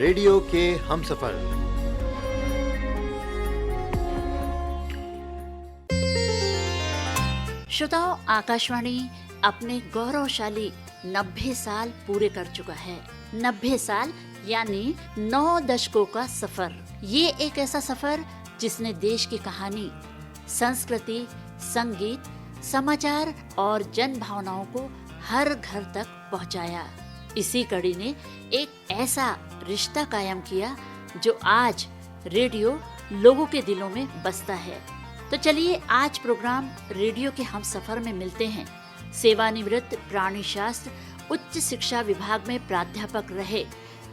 Radio के हमसफर। श्रोताओं, आकाशवाणी अपने गौरवशाली 90 साल पूरे कर चुका है। 90 साल यानी 9 दशकों का सफर। ये एक ऐसा सफर जिसने देश की कहानी, संस्कृति, संगीत, समाचार और जन भावनाओं को हर घर तक पहुंचाया। इसी कड़ी ने एक ऐसा रिश्ता कायम किया जो आज रेडियो लोगों के दिलों में बसता है। तो चलिए आज प्रोग्राम रेडियो के हम सफर में मिलते हैं सेवानिवृत्त प्राणी शास्त्र उच्च शिक्षा विभाग में प्राध्यापक रहे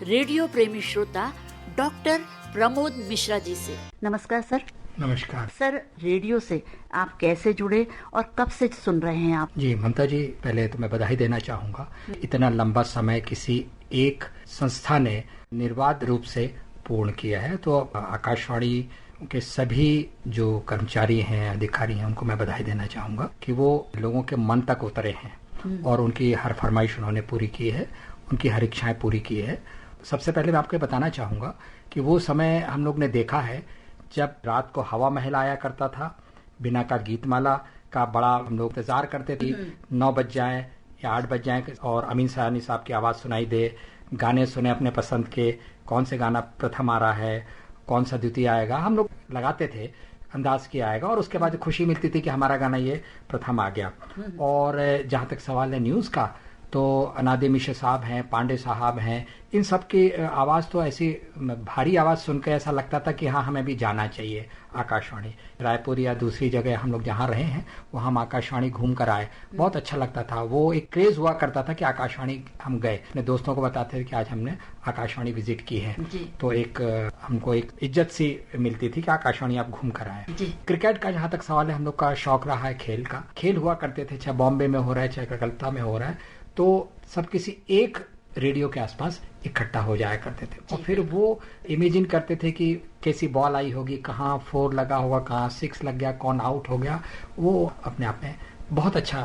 रेडियो प्रेमी श्रोता डॉक्टर प्रमोद मिश्रा जी से। नमस्कार सर। नमस्कार सर, रेडियो से आप कैसे जुड़े और कब से सुन रहे हैं आप? जी ममता जी, पहले तो मैं बधाई देना चाहूँगा। इतना लंबा समय किसी एक संस्था ने निर्बाध रूप से पूर्ण किया है, तो आकाशवाणी के सभी जो कर्मचारी हैं, अधिकारी हैं, उनको मैं बधाई देना चाहूँगा कि वो लोगों के मन तक उतरे हैं और उनकी हर फरमाइश उन्होंने पूरी की है, उनकी हर इच्छाएं पूरी की है। सबसे पहले मैं आपको बताना चाहूँगा कि वो समय हम लोग ने देखा है जब रात को हवा महल आया करता था, बिना का गीतमाला का बड़ा हम लोग इंतजार करते थे 9 बज जाए या 8 बज जाए और अमीन सयानी साहब की आवाज़ सुनाई दे, गाने सुने अपने पसंद के, कौन से गाना प्रथम आ रहा है, कौन सा द्वितीय आएगा, हम लोग लगाते थे अंदाज किया आएगा और उसके बाद खुशी मिलती थी कि हमारा गाना ये प्रथम आ गया। और जहाँ तक सवाल है न्यूज़ का, तो अनादि मिश्र साहब हैं, पांडे साहब हैं, इन सब की आवाज़ तो ऐसी भारी आवाज़ सुनकर ऐसा लगता था कि हाँ हमें भी जाना चाहिए आकाशवाणी। रायपुर या दूसरी जगह हम लोग जहाँ रहे हैं वहाँ हम आकाशवाणी घूम कर आए, बहुत अच्छा लगता था। वो एक क्रेज हुआ करता था कि आकाशवाणी हम गए, अपने दोस्तों को बताते थे कि आज हमने आकाशवाणी विजिट की है, तो एक हमको एक इज्जत सी मिलती थी कि आकाशवाणी आप घूम कर आए। क्रिकेट का जहाँ तक सवाल है, हम लोग का शौक रहा है खेल का, खेल हुआ करते थे, चाहे बॉम्बे में हो रहा है चाहे कलकत्ता में हो रहा है, तो सब किसी एक रेडियो के आसपास इकट्ठा हो जाया करते थे और फिर वो इमेजिन करते थे कि कैसी बॉल आई होगी, कहाँ 4 लगा होगा, कहाँ 6 लग गया, कौन आउट हो गया। वो अपने आप में बहुत अच्छा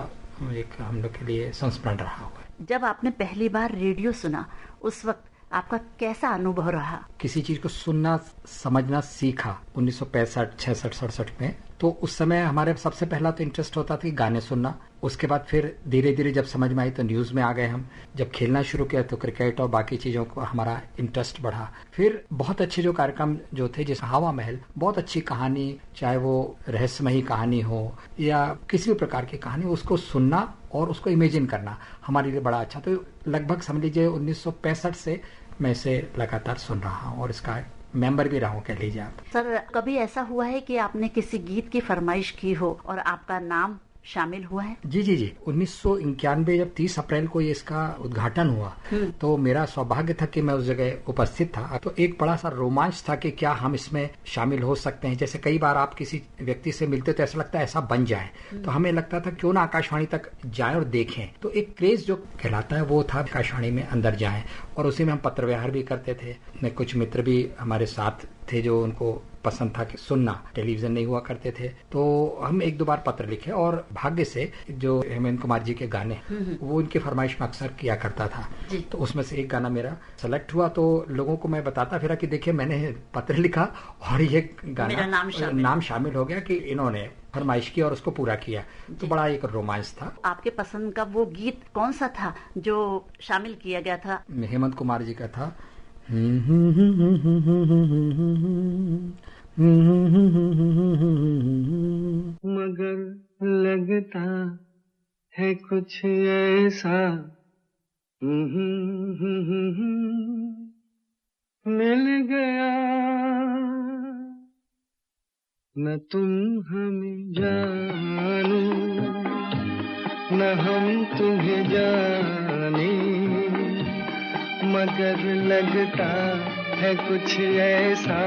एक हम लोग के लिए संस्मरण रहा होगा। जब आपने पहली बार रेडियो सुना उस वक्त आपका कैसा अनुभव रहा? किसी चीज को सुनना समझना सीखा 1965, 66, 67 में, तो उस समय हमारे सबसे पहला तो इंटरेस्ट होता था कि गाने सुनना। उसके बाद फिर धीरे धीरे जब समझ में आई तो न्यूज में आ गए हम। जब खेलना शुरू किया तो क्रिकेट और बाकी चीजों को हमारा इंटरेस्ट बढ़ा। फिर बहुत अच्छे जो कार्यक्रम जो थे, जैसे हवा महल, बहुत अच्छी कहानी, चाहे वो रहस्यमयी कहानी हो या किसी भी प्रकार की कहानी, उसको सुनना और उसको इमेजिन करना हमारे लिए बड़ा अच्छा। तो लगभग समझ लीजिए 1965 से मैं इसे लगातार सुन रहा हूँ और इसका मेंबर भी रहा हूँ, कह लीजिए आप। सर, कभी ऐसा हुआ है कि आपने किसी गीत की फरमाइश की हो और आपका नाम शामिल हुआ है? जी 1991 जब 30 अप्रैल को ये इसका उद्घाटन हुआ तो मेरा सौभाग्य था कि मैं उस जगह उपस्थित था। तो एक बड़ा सा रोमांच था कि क्या हम इसमें शामिल हो सकते हैं। जैसे कई बार आप किसी व्यक्ति से मिलते तो ऐसा लगता है ऐसा बन जाए, तो हमें लगता था क्यों ना आकाशवाणी तक जाएं और देखें। तो एक क्रेज जो कहलाता है वो था आकाशवाणी में अंदर जाएं, और उसी में हम पत्र व्यवहार भी करते थे। कुछ मित्र भी हमारे साथ थे जो उनको पसंद था कि सुनना, टेलीविजन नहीं हुआ करते थे, तो हम 1-2 बार पत्र लिखे और भाग्य से जो हेमंत कुमार जी के गाने वो उनकी फरमाइश में अक्सर किया करता था, तो उसमें से एक गाना मेरा सेलेक्ट हुआ। तो लोगों को मैं बताता फिरा कि देखिए मैंने पत्र लिखा और ये गाना नाम शामिल हो गया कि इन्होंने फरमाइश की और उसको पूरा किया। तो बड़ा एक रोमांच था। आपके पसंद का वो गीत कौन सा था जो शामिल किया गया था? हेमंत कुमार जी का था मगर लगता है कुछ ऐसा मिल गया, न तुम हमें जानो न हम तुम्हें जाने, मगर लगता है कुछ ऐसा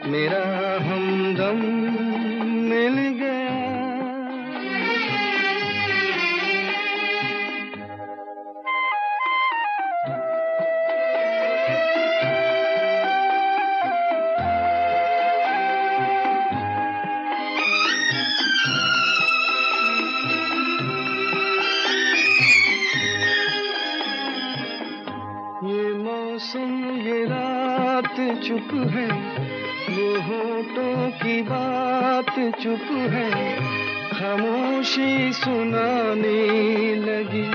मेरा हमदम मिल गया। ये मौसम ये रात चुप है, वो होठों की बात चुप है, खामोशी सुनाने लगी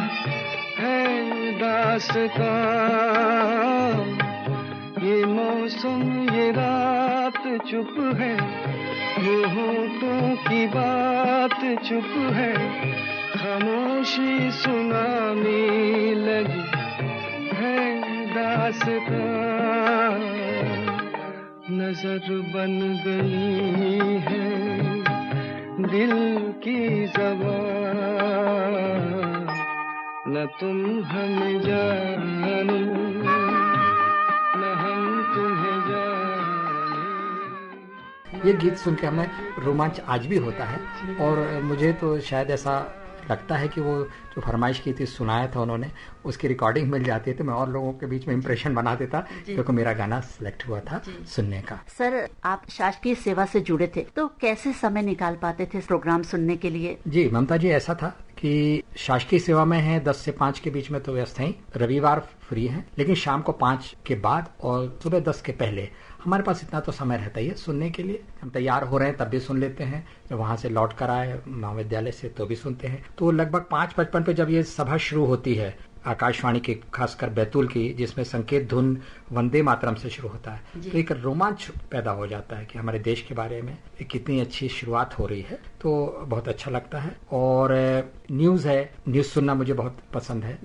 है दास्तां। ये मौसम ये रात चुप है, वो होठों की बात चुप है, खामोशी सुनाने लगी है दास्तां। नजर बन गई है दिल की ज़बान, न तुम हमें जानो न हम तुम्हें जाने। ये गीत सुन के हमें रोमांच आज भी होता है और मुझे तो शायद ऐसा लगता है कि वो जो फरमाइश की थी सुनाया था उन्होंने, उसकी रिकॉर्डिंग मिल जाती है तो मैं और लोगों के बीच में इम्प्रेशन बना देता क्योंकि मेरा गाना सिलेक्ट हुआ था सुनने का। सर, आप शासकीय सेवा से जुड़े थे तो कैसे समय निकाल पाते थे प्रोग्राम सुनने के लिए? जी ममता जी, ऐसा था कि शासकीय सेवा में है 10 से 5 के बीच में तो व्यस्त हैं, रविवार फ्री है, लेकिन शाम को 5 के बाद और सुबह 10 के पहले हमारे पास इतना तो समय रहता ही है सुनने के लिए। हम तैयार हो रहे हैं तब भी सुन लेते हैं, जब वहां से लौट कर आए महाविद्यालय से तो भी सुनते हैं। तो लगभग 5:55 पे जब ये सभा शुरू होती है आकाशवाणी की, खासकर बैतूल की, जिसमें संकेत धुन वंदे मातरम से शुरू होता है, तो एक रोमांच पैदा हो जाता है कि हमारे देश के बारे में एक कितनी अच्छी शुरुआत हो रही है, तो बहुत अच्छा लगता है। और न्यूज है, न्यूज सुनना मुझे बहुत पसंद है,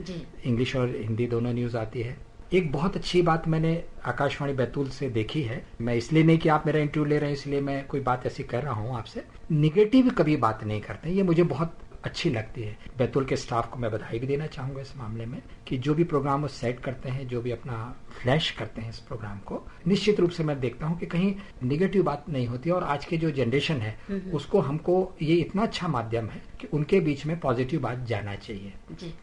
इंग्लिश और हिंदी दोनों न्यूज आती है। एक बहुत अच्छी बात मैंने आकाशवाणी बैतूल से देखी है, मैं इसलिए नहीं कि आप मेरा इंटरव्यू ले रहे हैं इसलिए मैं कोई बात ऐसी कर रहा हूँ आपसे, निगेटिव कभी बात नहीं करते, ये मुझे बहुत अच्छी लगती है। बैतूल के स्टाफ को मैं बधाई भी देना चाहूंगा इस मामले में कि जो भी प्रोग्राम वो सेट करते हैं, जो भी अपना फ्लैश करते हैं इस प्रोग्राम को, निश्चित रूप से मैं देखता हूं कि कहीं निगेटिव बात नहीं होती। और आज के जो जनरेशन है उसको, हमको ये इतना अच्छा माध्यम है कि उनके बीच में पॉजिटिव बात जाना चाहिए।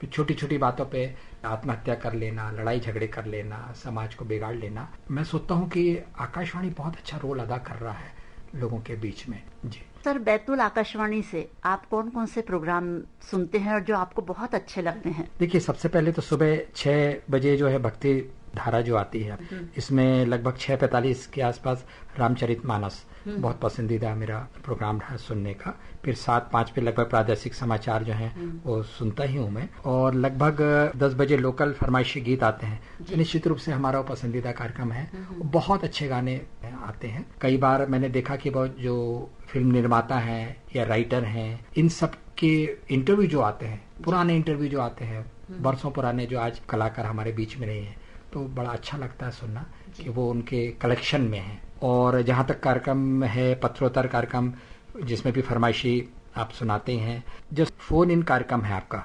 छोटी छोटी बातों पे आत्महत्या कर लेना, लड़ाई झगड़े कर लेना, समाज को बिगाड़ लेना, मैं सोचता हूँ कि आकाशवाणी बहुत अच्छा रोल अदा कर रहा है लोगों के बीच में। जी सर, बैतूल आकाशवाणी से आप कौन कौन से प्रोग्राम सुनते हैं और जो आपको बहुत अच्छे लगते हैं? देखिए, सबसे पहले तो सुबह 6 बजे जो है भक्ति धारा जो आती है, इसमें लगभग 6:45 के आसपास रामचरितमानस बहुत पसंदीदा मेरा प्रोग्राम है सुनने का। फिर 7:05 पे लगभग प्रादेशिक समाचार जो हैं वो सुनता ही हूँ मैं। और लगभग 10 बजे लोकल फरमाइशी गीत आते हैं, तो निश्चित रूप से हमारा वो पसंदीदा कार्यक्रम है। बहुत अच्छे गाने आते हैं। कई बार मैंने देखा कि बहुत जो फिल्म निर्माता हैं या राइटर हैं, इन सब के इंटरव्यू जो आते हैं, पुराने इंटरव्यू जो आते हैं, बरसों पुराने, जो आज कलाकार हमारे बीच में नहीं है, तो बड़ा अच्छा लगता है सुनना कि वो उनके कलेक्शन में है। और जहाँ तक कार्यक्रम है, पत्रोत्तर कार्यक्रम जिसमें भी फरमाइशी आप सुनाते हैं, जो फोन इन कार्यक्रम है आपका,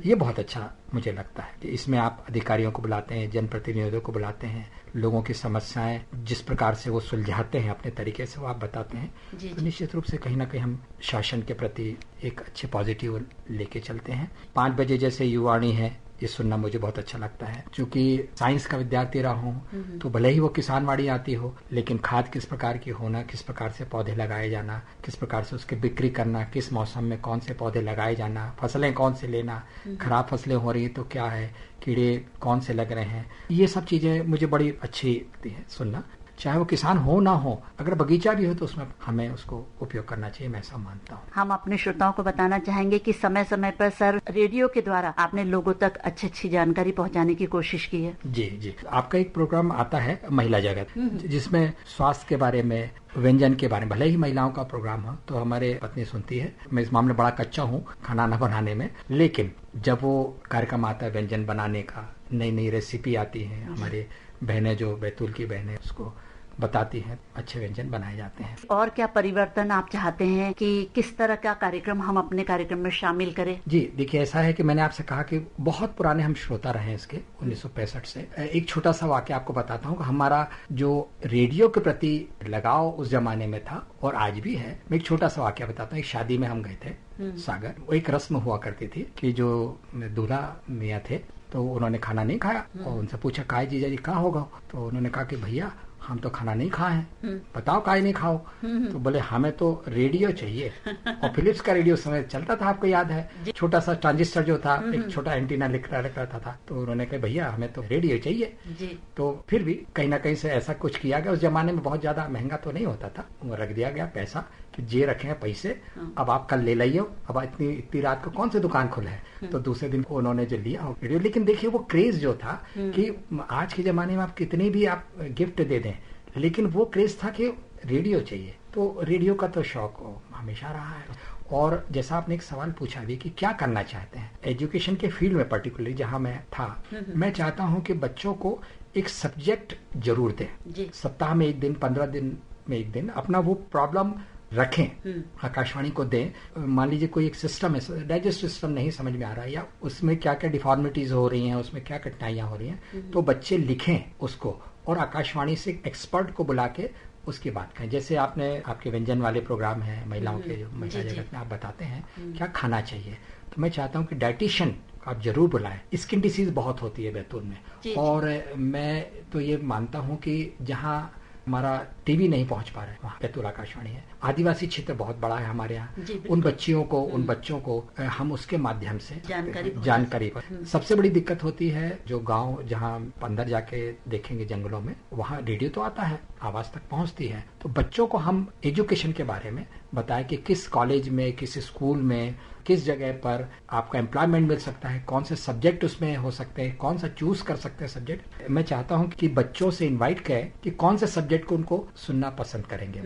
ये बहुत अच्छा मुझे लगता है। इसमें आप अधिकारियों को बुलाते हैं, जनप्रतिनिधियों को बुलाते हैं, लोगों की समस्याएं जिस प्रकार से वो सुलझाते हैं अपने तरीके से वो आप बताते हैं, तो निश्चित रूप से कहीं ना कहीं हम शासन के प्रति एक अच्छे पॉजिटिव लेके चलते हैं। 5 बजे जैसे युवाणी है, ये सुनना मुझे बहुत अच्छा लगता है। क्योंकि साइंस का विद्यार्थी रहा हूँ, तो भले ही वो किसानवाड़ी आती हो, लेकिन खाद किस प्रकार की होना, किस प्रकार से पौधे लगाए जाना, किस प्रकार से उसकी बिक्री करना, किस मौसम में कौन से पौधे लगाए जाना, फसलें कौन से लेना, खराब फसलें हो रही तो क्या है, कीड़े कौन से लग रहे हैं, ये सब चीजें मुझे बड़ी अच्छी लगती है सुनना। चाहे वो किसान हो ना हो, अगर बगीचा भी हो तो उसमें हमें उसको उपयोग करना चाहिए, मैं ऐसा मानता हूँ। हम अपने श्रोताओं को बताना चाहेंगे कि समय समय पर सर रेडियो के द्वारा आपने लोगों तक अच्छी जानकारी पहुँचाने की कोशिश की है। जी, आपका एक प्रोग्राम आता है महिला जगत, जिसमें स्वास्थ्य के बारे में, व्यंजन के बारे में, भले ही महिलाओं का प्रोग्राम हो तो हमारे पत्नी सुनती है। मैं इस मामले में बड़ा कच्चा हूँ खाना न बनाने में, लेकिन जब वो कार्यक्रम आता है व्यंजन बनाने का, नई नई रेसिपी आती है, हमारे बहनें जो बैतूल की बहनें उसको बताती हैं, अच्छे व्यंजन बनाए जाते हैं। और क्या परिवर्तन आप चाहते हैं कि किस तरह का कार्यक्रम हम अपने कार्यक्रम में शामिल करें? जी देखिए, ऐसा है कि मैंने आपसे कहा कि बहुत पुराने हम श्रोता रहे हैं इसके 1965 से। एक छोटा सा वाक्य आपको बताता हूँ। हमारा जो रेडियो के प्रति लगाव उस जमाने में था और आज भी है। मैं एक छोटा सा वाक्य बताता हूँ। एक शादी में हम गए थे सागर, वो एक रस्म हुआ करती थी कि जो दूल्हा मियाँ थे तो उन्होंने खाना नहीं खाया और उनसे पूछा, काय जीजा जी कहाँ होगा? तो उन्होंने कहा कि भैया हम तो खाना नहीं खाए हैं, बताओ काहे नहीं खाओ। तो बोले हमें तो रेडियो चाहिए। और फिलिप्स का रेडियो उस समय चलता था, आपको याद है, छोटा सा ट्रांजिस्टर जो था, एक छोटा एंटीना लिख रहता था। तो उन्होंने कहा भैया हमें तो रेडियो चाहिए जी। तो फिर भी कहीं ना कहीं से ऐसा कुछ किया गया। उस जमाने में बहुत ज्यादा महंगा तो नहीं होता था, वो रख दिया गया पैसा कि जे रखे हैं पैसे, अब आप कल ले लाइयो, अब इतनी रात को कौन सी दुकान खुले है। तो दूसरे दिन को उन्होंने जो लिया रेडियो। लेकिन देखिए वो क्रेज जो था कि आज के जमाने में आप कितनी भी आप गिफ्ट दे दें, लेकिन वो क्रेज था कि रेडियो चाहिए। तो रेडियो का तो शौक हमेशा रहा है। और जैसा आपने एक सवाल पूछा भी कि क्या करना चाहते हैं एजुकेशन के फील्ड में, पर्टिकुलरली जहां मैं था, मैं चाहता हूं कि बच्चों को एक सब्जेक्ट जरूर दें। सप्ताह में एक दिन, 15 दिन में एक दिन अपना वो प्रॉब्लम रखें, आकाशवाणी को दें। मान लीजिए कोई एक सिस्टम है, डाइजेस्टिव सिस्टम नहीं समझ में आ रहा है, या उसमें क्या क्या डिफॉर्मिटीज हो रही हैं, उसमें क्या कठिनाइयां हो रही हैं, तो बच्चे लिखें उसको और आकाशवाणी से एक्सपर्ट को बुला के उसकी बात करें। जैसे आपने आपके व्यंजन वाले प्रोग्राम है महिलाओं के, जो महिला जगत में आप बताते हैं क्या खाना चाहिए, तो मैं चाहता हूँ कि डाइटिशियन आप जरूर बुलाएं। स्किन डिसीज बहुत होती है बैतूल में, और मैं तो ये मानता हूँ कि जहाँ हमारा टीवी नहीं पहुंच पा रहा है वहाँ बैतूल आकाशवाणी है। आदिवासी क्षेत्र बहुत बड़ा है हमारे यहाँ, उन बच्चों को हम उसके माध्यम से जानकारी सबसे बड़ी दिक्कत होती है जो गांव जहाँ अंदर जाके देखेंगे जंगलों में, वहाँ रेडियो तो आता है, आवाज तक पहुंचती है। तो बच्चों को हम एजुकेशन के बारे में बताएं कि किस कॉलेज में, किस स्कूल में, किस जगह पर आपको एम्प्लॉयमेंट मिल सकता है, कौन से सब्जेक्ट उसमें हो सकते हैं, कौन सा चूज कर सकते हैं सब्जेक्ट। मैं चाहता हूं कि बच्चों से इनवाइट करें कि कौन से सब्जेक्ट को उनको सुनना पसंद करेंगे।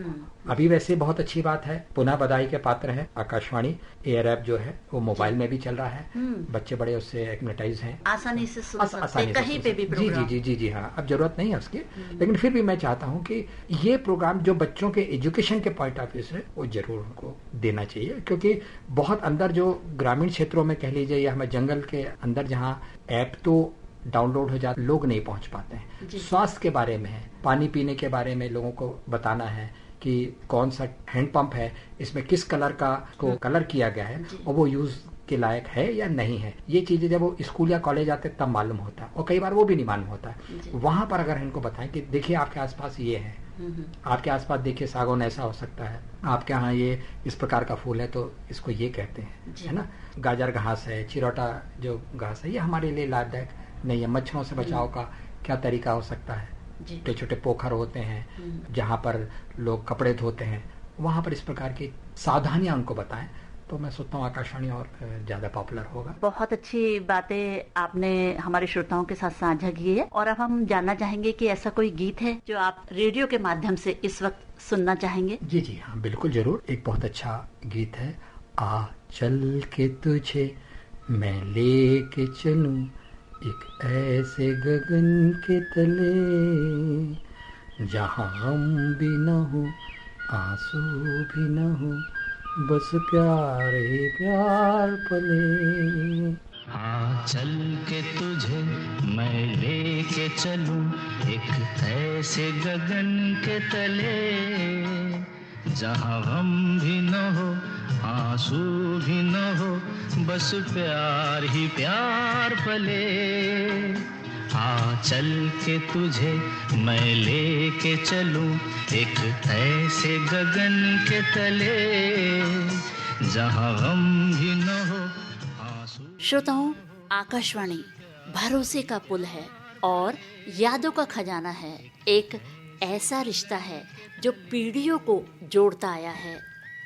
अभी वैसे बहुत अच्छी बात है, पुनः बधाई के पात्र है आकाशवाणी एयर ऐप जो है वो मोबाइल में भी चल रहा है, बच्चे बड़े उससे एक्मेटाइज हैं, आसानी से सुन सकते हैं कहीं पे भी प्रोग्राम। जी हाँ, अब जरूरत नहीं है उसकी, लेकिन फिर भी मैं चाहता हूँ कि ये प्रोग्राम जो बच्चों के एजुकेशन के पॉइंट ऑफ व्यू से वो जरूर उनको देना चाहिए। क्योंकि बहुत अंदर जो ग्रामीण क्षेत्रों में कह लीजिए या हमें जंगल के अंदर जहाँ ऐप तो डाउनलोड हो जाते, लोग नहीं पहुंच पाते हैं। स्वास्थ्य के बारे में है, पानी पीने के बारे में लोगों को बताना है कि कौन सा हैंडपंप है, इसमें किस कलर का को कलर किया गया है और वो यूज के लायक है या नहीं है। ये चीजें जब वो स्कूल या कॉलेज आते तब मालूम होता है, और कई बार वो भी नहीं मालूम होता है। वहां पर अगर इनको बताएं कि देखिए आपके आसपास ये है, आपके आसपास देखिए सागौन ऐसा हो सकता है, आपके यहाँ ये इस प्रकार का फूल है तो इसको ये कहते हैं, है ना। गाजर घास है, चिरौटा जो घास है, ये हमारे लिए लाभदायक नहीं है। मच्छरों से बचाव का क्या तरीका हो सकता है, छोटे छोटे पोखर होते हैं जहाँ पर लोग कपड़े धोते हैं, वहां पर इस प्रकार की सावधानियां उनको बताएं, तो मैं सोचता हूँ आकाशवाणी और ज्यादा पॉपुलर होगा। बहुत अच्छी बातें आपने हमारे श्रोताओं के साथ साझा की है, और अब हम जानना चाहेंगे कि ऐसा कोई गीत है जो आप रेडियो के माध्यम से इस वक्त सुनना चाहेंगे। जी हाँ, बिल्कुल जरूर। एक बहुत अच्छा गीत है, आ चल के तुझे मैं लेके चलूं एक ऐसे गगन के तले, जहाँ हम भी न हो आंसू भी न हो, बस प्यार ही प्यार पले। हाँ चल के तुझे मैं लेके चलूं एक ऐसे गगन के तले, जहाँ हम भी न हो आंसू भी न हो, बस प्यार ही प्यार पले। हाँ चल के तुझे मैं लेके चलूं एक ऐसे गगन के तले, जहाँ हम भी न हो आंसू। श्रोताओं, आकाशवाणी भरोसे का पुल है और यादों का खजाना है। एक ऐसा रिश्ता है जो पीढ़ियों को जोड़ता आया है।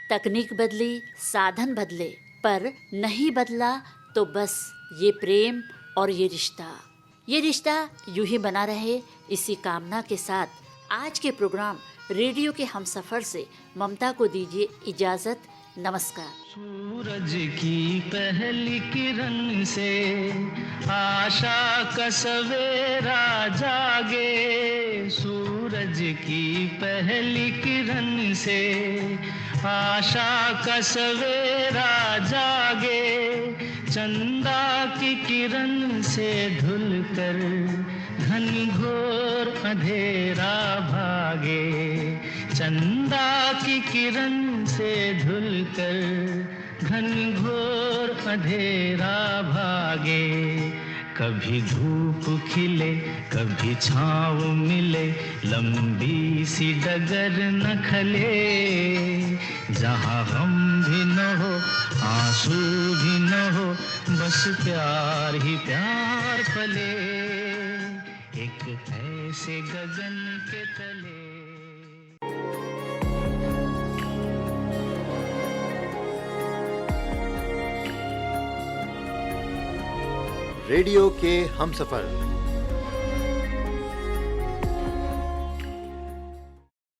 तकनीक बदली, साधन बदले, पर नहीं बदला तो बस ये प्रेम और ये रिश्ता यूं ही बना रहे, इसी कामना के साथ आज के प्रोग्राम रेडियो के हमसफर से ममता को दीजिए इजाजत। नमस्कार। सूरज की पहली किरण से आशा का सवेरा जागे, सूरज की पहली किरण से आशा का सवेरा जागे, चंदा की किरण से धुल कर घनघोर अंधेरा भागे, चंदा की किरण से धुल कर घनघोर अंधेरा भागे। कभी धूप खिले कभी छाँव मिले, लंबी सी डगर न खले, जहाँ गम भी न हो आंसू भी न हो, बस प्यार ही प्यार पले, एक ऐसे गगन के तले। रेडियो के हमसफर